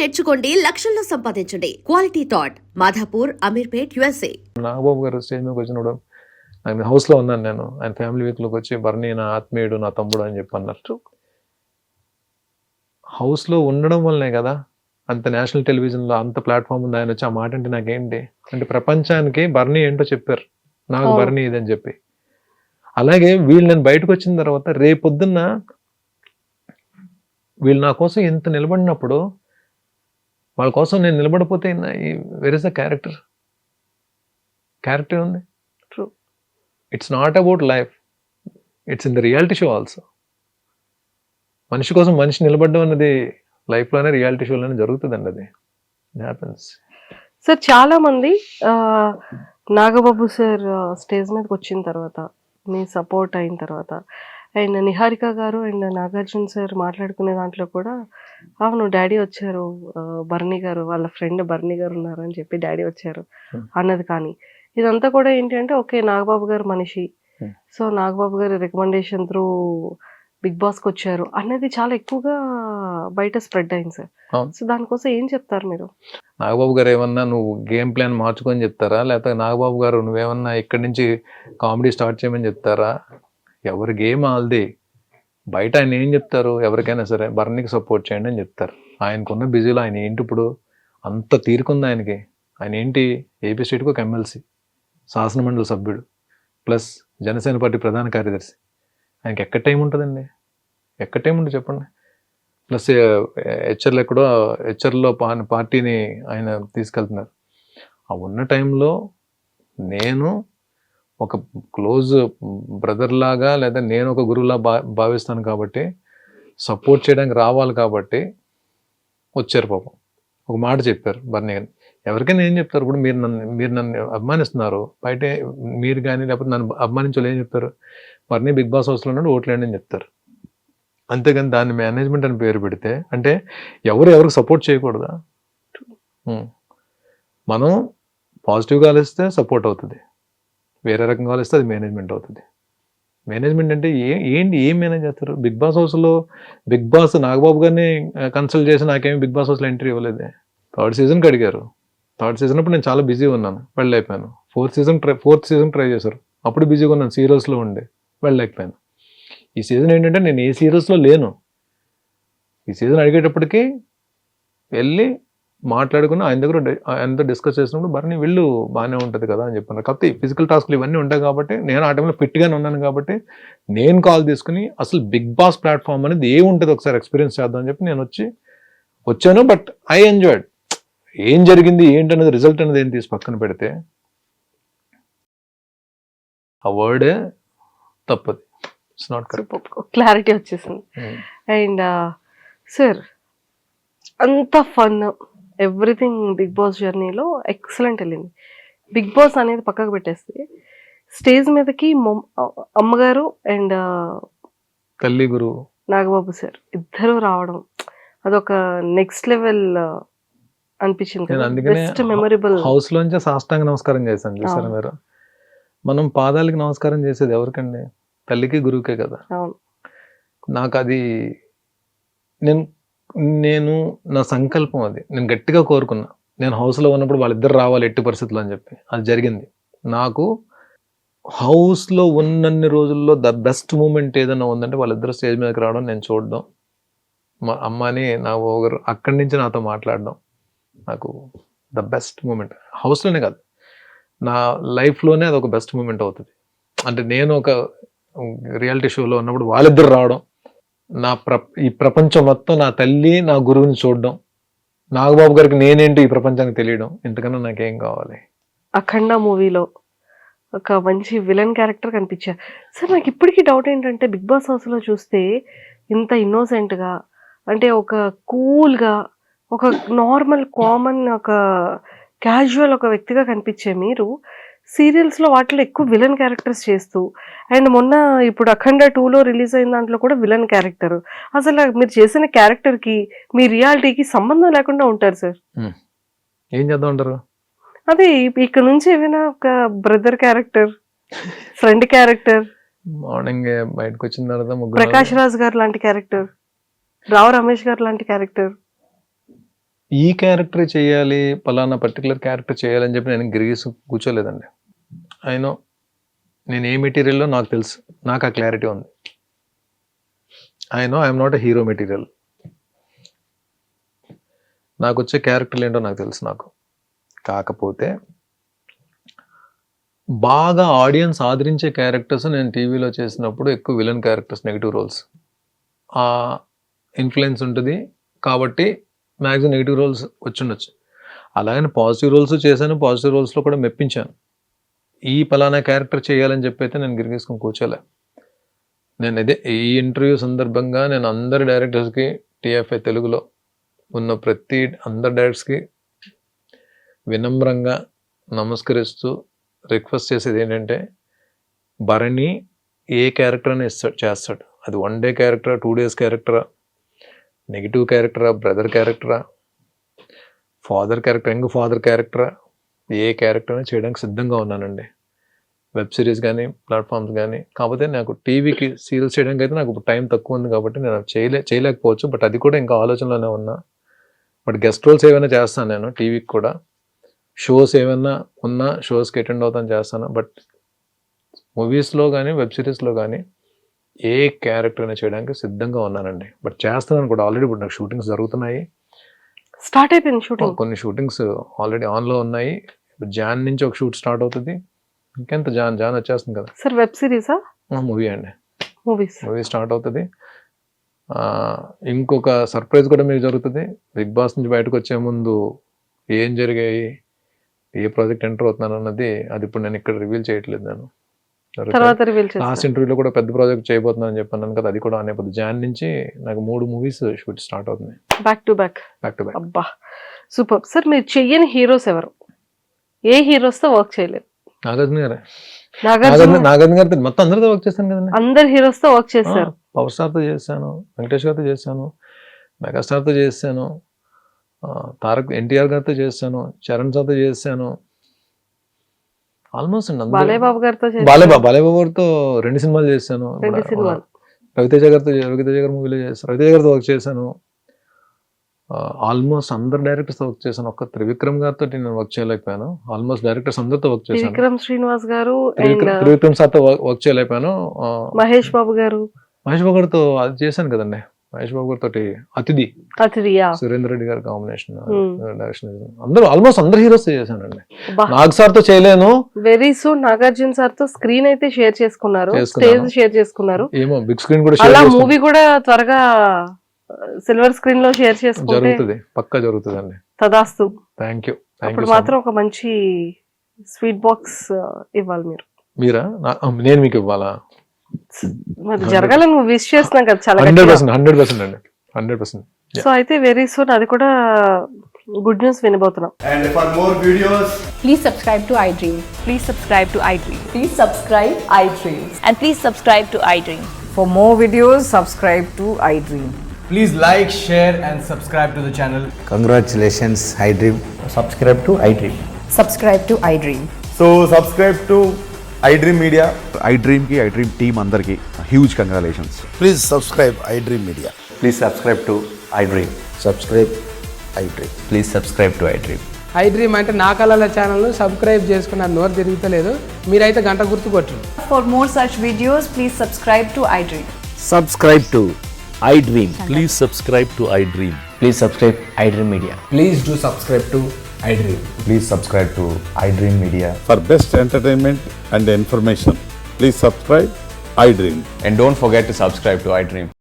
నేర్చుకోండి, లక్షల్లో సంపాదించండి. Quality thought Madhapur, Ameerpet, USA. Nagababu గారు స్టేజ్ మీదకి వచ్చినప్పుడు ఆయన హౌస్లో ఉన్నాను నేను. ఆయన ఫ్యామిలీ వీక్లోకి వచ్చి బర్నీ నా ఆత్మీయుడు, నా తమ్ముడు అని చెప్పి అన్నారు. హౌస్లో ఉండడం వల్లనే కదా అంత నేషనల్ టెలివిజన్లో అంత ప్లాట్ఫామ్ ఉంది. ఆయన వచ్చి ఆ మాట అంటే నాకేంటి అంటే ప్రపంచానికి బర్నీ ఏంటో చెప్పారు, నాకు బర్నీ ఇదని చెప్పి. అలాగే వీళ్ళు నేను బయటకు వచ్చిన తర్వాత రేపొద్దున్న వీళ్ళు నా కోసం ఎంత నిలబడినప్పుడు వాళ్ళ కోసం నేను నిలబడిపోతే వెర్ ఇస్ ద క్యారెక్టర్ ఉంది. True, it's not about life, it's in the reality show also. మనిషి కోసం మనిషి నిలబడడం అన్నది లైఫ్లోనే రియాలిటీ షోలోనే జరుగుతుందండి. అది హ్యాపెన్స్. సార్ చాలా మంది నాగబాబు సార్ స్టేజ్ మీదకి వచ్చిన తర్వాత మీ సపోర్ట్ అయిన తర్వాత అండ్ నిహారిక గారు అండ్ నాగార్జున సార్ మాట్లాడుకునే దాంట్లో కూడా అవును డాడీ వచ్చారు, బర్నీ గారు వాళ్ళ ఫ్రెండ్ బర్నీ గారు ఉన్నారు అని చెప్పి డాడీ వచ్చారు అన్నది. కానీ ఇదంతా కూడా ఏంటి అంటే ఓకే నాగబాబు గారు మనిషి, సో నాగబాబు గారి రికమెండేషన్ త్రూ బిగ్ బాస్కి వచ్చారు అన్నది చాలా ఎక్కువగా బయట స్ప్రెడ్ అయింది సార్. సో దానికోసం ఏం చెప్తారు మీరు? నాగబాబు గారు ఏమన్నా నువ్వు గేమ్ ప్లాన్ మార్చుకొని చెప్తారా, లేకపోతే నాగబాబు గారు నువ్వేమన్నా ఇక్కడి నుంచి కామెడీ స్టార్ట్ చేయమని చెప్తారా? ఎవరి గేమ్ ఆల్ది. బయట ఆయన ఏం చెప్తారు, ఎవరికైనా సరే బర్నీకి సపోర్ట్ చేయండి అని చెప్తారు. ఆయనకున్న బిజీలో ఆయన ఏంటి ఇప్పుడు అంత తీరుకుంది ఆయనకి. ఆయన ఏంటి ఏపీ స్టేట్కి ఒక ఎమ్మెల్సీ, శాసనమండలి సభ్యుడు, ప్లస్ జనసేన పార్టీ ప్రధాన కార్యదర్శి. ఆయనకి ఎక్కడ టైం ఉంటుందండి, ఎక్కడ టైం ఉంటుంది చెప్పండి. ప్లస్ హెచ్ఆర్లో ఎక్కడో హెచ్ఆర్లో పార్టీని ఆయన తీసుకెళ్తున్నారు. ఆ ఉన్న టైంలో నేను ఒక క్లోజ్ బ్రదర్ లాగా లేదా నేను ఒక గురువులా భావిస్తాను కాబట్టి సపోర్ట్ చేయడానికి రావాలి కాబట్టి వచ్చారు. పాపం ఒక మాట చెప్పారు బర్నీ గారిని. ఎవరికైనా ఏం చెప్తారు, ఇప్పుడు మీరు నన్ను అభిమానిస్తున్నారు, బయట మీరు కానీ లేకపోతే నన్ను అభిమానించాలి ఏం చెప్తారు, బర్నీ బిగ్ బాస్ హౌస్లో ఉన్నాడు ఓట్లేండి అని చెప్తారు. అంతేగాని దాన్ని మేనేజ్మెంట్ అని పేరు పెడితే అంటే ఎవరికి సపోర్ట్ చేయకూడదా? మనం పాజిటివ్గా ఆలోచిస్తే సపోర్ట్ అవుతుంది, వేరే రకంగా ఆలోచిస్తే అది మేనేజ్మెంట్ అవుతుంది. మేనేజ్మెంట్ అంటే ఏం మేనేజ్ చేస్తారు? బిగ్ బాస్ హౌస్లో బిగ్ బాస్ నాగబాబు గారిని కన్సల్ట్ చేసి నాకేమి బిగ్ బాస్ హౌస్లో ఎంట్రీ ఇవ్వలేదే. 3rd సీజన్కి అడిగారు. 3rd సీజన్ అప్పుడు నేను చాలా బిజీగా ఉన్నాను, వెళ్ళలేకపోయాను. 4th సీజన్ ట్రై చేశారు, అప్పుడు బిజీగా ఉన్నాను, సీరియల్స్లో ఉండి వెళ్ళలేకపోయాను. ఈ సీజన్ ఏంటంటే నేను ఏ సీరియల్స్లో లేను. ఈ సీజన్ అడిగేటప్పటికి వెళ్ళి మాట్లాడుకుని ఆయనతో డిస్కస్ చేసినప్పుడు బర్నీ వెళ్ళు బాగానే ఉంటుంది కదా అని చెప్పాను. కాకపోతే ఫిజికల్ టాస్క్లు ఇవన్నీ ఉంటాయి కాబట్టి నేను ఆ టైంలో ఫిట్గానే ఉన్నాను కాబట్టి నేను కాల్ తీసుకుని అసలు బిగ్ బాస్ ప్లాట్ఫామ్ అనేది ఏముంటుంది ఒకసారి ఎక్స్పీరియన్స్ చేద్దాం అని చెప్పి నేను వచ్చాను. But I enjoyed. ఏం జరిగింది ఏంటనేది రిజల్ట్ అనేది ఏం తీసి పక్కన పెడితే ఆ వర్డే తప్పది. It's not correct. క్లారిటీ వచ్చేసింది. అండ్ సార్ అంత ఫన్ ఎవ్రీథింగ్ బిగ్ బాస్ జర్నీలో ఎక్సలెంట్ వెళ్ళింది. బిగ్ బాస్ అనేది పక్కకు పెట్టేస్తే స్టేజ్ మీదకి అమ్మగారు అండ్ తల్లి గురువు నాగబాబు సార్ ఇద్దరు రావడం అదొక నెక్స్ట్ లెవెల్ అనిపించింది. Best memorable. హౌస్ లోంచి సాష్టాంగ నమస్కారం చేశాను చూసారా మీరు. మనం పాదాలకి నమస్కారం చేసేది ఎవరికండి? తల్లికి గురువుకే కదా. నాకు అది నేను నా సంకల్పం, అది నేను గట్టిగా కోరుకున్నా. నేను హౌస్లో ఉన్నప్పుడు వాళ్ళిద్దరు రావాలి ఎట్టి పరిస్థితుల్లో అని చెప్పి అది జరిగింది. నాకు హౌస్లో ఉన్నన్ని రోజుల్లో ద బెస్ట్ మూమెంట్ ఏదైనా ఉందంటే వాళ్ళిద్దరు స్టేజ్ మీదకి రావడం, నేను చూడడం, మా అమ్మని నా ఓగరు అక్కడి నుంచి నాతో మాట్లాడడం నాకు ద బెస్ట్ మూమెంట్. హౌస్లోనే కాదు, నా లైఫ్లోనే అది ఒక బెస్ట్ మూమెంట్ అవుతుంది. అంటే నేను ఒక రియాలిటీ షోలో ఉన్నప్పుడు వాళ్ళిద్దరు రావడం, ఈ ప్రపంచం మొత్తం నా తల్లి నా గురువుని చూడడం, నాగబాబు గారికి నేనేంటి ఈ ప్రపంచానికి తెలియడం, ఇంతకన్నా నాకేం కావాలి? అఖండ మూవీలో ఒక మంచి విలన్ క్యారెక్టర్ కనిపించారు సార్. నాకు ఇప్పటికీ డౌట్ ఏంటంటే బిగ్ బాస్ హౌస్లో చూస్తే ఇంత ఇన్నోసెంట్గా అంటే ఒక కూల్గా ఒక నార్మల్ కామన్ ఒక క్యాజువల్ ఒక వ్యక్తిగా కనిపించే మీరు సీరియల్స్లో వాటిలో ఎక్కువ విలన్ క్యారెక్టర్స్ చేస్తూ అండ్ మొన్న ఇప్పుడు అఖండ 2లో రిలీజ్ అయిన దాంట్లో కూడా విలన్ క్యారెక్టర్. అసలు మీరు చేసిన క్యారెక్టర్కి మీ రియాలిటీకి సంబంధం లేకుండా ఉంటారు సార్. ఏం చేద్దాం ఉంటారు? అదే ఇక్కడ నుంచి ఏమైనా ఒక brother character, friend character, morning బయటకు వచ్చిన తర్వాత ప్రకాష్ రాజ్ గారు లాంటి క్యారెక్టర్, రావు రమేష్ గారు లాంటి క్యారెక్టర్, ఈ క్యారెక్టర్ చేయాలి, పలానా పర్టికులర్ క్యారెక్టర్ చేయాలని చెప్పి నేను గిరిగీసి కూర్చోలేదండి. అయినో నేను ఏ మెటీరియల్లో నాకు తెలుసు, నాకు ఆ క్లారిటీ ఉంది. I'm not a hero material. నాకు వచ్చే క్యారెక్టర్లు ఏంటో నాకు తెలుసు. కాకపోతే బాగా ఆడియన్స్ ఆదరించే క్యారెక్టర్స్ నేను టీవీలో చేసినప్పుడు ఎక్కువ విలన్ క్యారెక్టర్స్, నెగిటివ్ రోల్స్ ఆ ఇన్ఫ్లుయెన్స్ ఉంటుంది కాబట్టి మ్యాక్సిమం నెగిటివ్ రోల్స్ వచ్చిండొచ్చు. అలాగని పాజిటివ్ రోల్స్ చేశాను, పాజిటివ్ రోల్స్లో కూడా మెప్పించాను. ఈ పలానా క్యారెక్టర్ చేయాలని చెప్పి అయితే నేను గిరిగేసుకొని కూర్చోలే. నేను ఈ ఇంటర్వ్యూ సందర్భంగా నేను అందరి డైరెక్టర్స్కి, టీఎఫ్ఐ తెలుగులో ఉన్న అందరి డైరెక్టర్స్కి వినమ్రంగా నమస్కరిస్తూ రిక్వెస్ట్ చేసేది ఏంటంటే, భరణి ఏ క్యారెక్టర్ అని చేస్తాడు. అది 1 డే క్యారెక్టరా, 2 days క్యారెక్టరా, నెగిటివ్ క్యారెక్టరా, బ్రదర్ క్యారెక్టరా, ఫాదర్ క్యారెక్టర్, యంగ్ ఫాదర్ క్యారెక్టరా, ఏ క్యారెక్టర్ అని చేయడానికి సిద్ధంగా ఉన్నానండి. వెబ్ సిరీస్ కానీ, ప్లాట్ఫామ్స్ కానీ. కాకపోతే నాకు టీవీకి సీరియల్స్ చేయడానికి అయితే నాకు టైం తక్కువ ఉంది కాబట్టి నేను చేయలేకపోవచ్చు. బట్ అది కూడా ఇంకా ఆలోచనలోనే ఉన్నా. బట్ గెస్ట్ రోల్స్ ఏమైనా చేస్తాను నేను టీవీకి కూడా. షోస్ ఏమైనా ఉన్నా షోస్కి అటెండ్ అవుతాను, చేస్తాను. బట్ మూవీస్లో కానీ, వెబ్ సిరీస్లో కానీ ఏ క్యారెక్టర్ అయినా చేయడానికి సిద్ధంగా ఉన్నానండి. బట్ చేస్తున్నాను కూడా. ఆల్రెడీ ఇప్పుడు నాకు షూటింగ్స్ జరుగుతున్నాయి. స్టార్ట్ అయిపోయింది షూటింగ్. కొన్ని షూటింగ్స్ ఆల్రెడీ ఆన్లో ఉన్నాయి. ఇప్పుడు జాన్ నుంచి ఒక షూట్ స్టార్ట్ అవుతుంది. ఇంకెంత జాన్ వచ్చేస్తుంది కదా సార్. వెబ్ సిరీసా? మూవీ అండి. మూవీ స్టార్ట్ అవుతుంది. ఇంకొక సర్ప్రైజ్ కూడా మీకు జరుగుతుంది. బిగ్ బాస్ నుంచి బయటకు వచ్చే ముందు ఏం జరిగాయి, ఏ ప్రాజెక్ట్ ఎంటర్ అవుతున్నాను అన్నది అది ఇప్పుడు నేను ఇక్కడ రివీల్ చేయట్లేదు. నేను లాస్ట్ ఇంటర్వ్యూలో కూడా పెద్ద ప్రాజెక్ట్ చేయబోతున్నాను అని చెప్పాను కదా, అది కూడా అనేపోతుంది. జాన్ నుంచి నాకు 3 movies షూట్ స్టార్ట్ అవుతుంది, బ్యాక్ టు బ్యాక్. అబ్బా సూపర్. సార్ మీరు చెయ్యని హీరోస్ ఎవరు? ఏ హీరోస్ తో వర్క్ చేయలేదు? నాగార్జున గారే. నాగార్జున గారితో మొత్తం అందరితో వర్క్ చేశాను కదండి. అందరు హీరోస్ తో వర్క్ చేశారు. పవర్ స్టార్ తో చేశాను, వెంకటేష్ గారితో చేశాను, మెగాస్టార్ తో చేశాను, తారక్ ఎన్టీఆర్ గారితో చేశాను, చరణ్ సార్తో చేశాను. ఆల్మోస్ట్ బాలేబాబు గారితో గారితో 2 సినిమాలు చేశాను. రవితేజ గారి మూవీలో చేశాను. రవితేజ గారితో వర్క్ చేశాను. ఆల్మోస్ట్ అందరు డైరెక్టర్స్ వర్క్ చేశాను. ఒక్క త్రివిక్రమ్ గారితో నేను వర్క్ చేయలేకపోయాను. ఆల్మోస్ట్ డైరెక్టర్స్ అందరితో వర్క్ చేశాను. త్రివిక్రమ్ శ్రీనివాస్ గారు, త్రివిక్రమ్ సార్తో వర్క్ చేయలేకపోయాను. మహేష్ బాబు గారితో అది చేశాను కదండి. మహేష్ బాబు గారితో అతిథి సురేందర్ రెడ్డి గారి కాంబినేషన్ డైరెక్షన్. ఆల్మోస్ట్ అందరు హీరోస్ చేశానండి. నాగ్ సార్ తో చేయలేను. వెరీ సూన్ నాగార్జున సార్ తో స్క్రీన్ అయితే షేర్ చేసుకున్నారు, స్టేజ్ షేర్ చేసుకున్నారు. ఏమో బిగ్ స్క్రీన్ కూడా అలా మూవీ కూడా త్వరగా సిల్వర్ స్క్రీన్ లో షేర్ చేసుకుంటే జరుగుతుంది, పక్కా జరుగుతుందండి. తదాస్తు. Thank you. అప్పుడు మాత్రం ఒక మంచి స్వీట్ బాక్స్ ఇవ్వాలి మీరా? నేను మీకు ఇవ్వాలా? మరి జరగాలని నువ్వు విష్ చేస్తున్నావు కదా చాలా. 100% అండి, 100%. సో అయితే వెరీ సూన్ అది కూడా గుడ్ న్యూస్ వినబోతున్నాం. And for more videos, please subscribe to iDream. Please subscribe to iDream. Please subscribe iDream. And please subscribe to iDream. For more videos, subscribe to iDream. please like, share and subscribe to the channel. Congratulations, iDream. Subscribe to iDream. Subscribe to iDream. So subscribe to iDream Media. iDream team andarki huge congratulations. Please subscribe iDream Media. Please subscribe to iDream. Subscribe iDream. Please subscribe to iDream. iDream అంటే నా కళల ఛానల్ను subscribe చేసుకున్న నోరు తిరుగుతలేదు. మీరైతే గంట గుర్తు కొట్టండి. For more such videos, please subscribe to iDream. Subscribe to iDream. Please subscribe to iDream. Please subscribe iDream Media. Please do subscribe to iDream. Please subscribe to iDream Media. For best entertainment and information, please subscribe iDream. And don't forget to subscribe to iDream.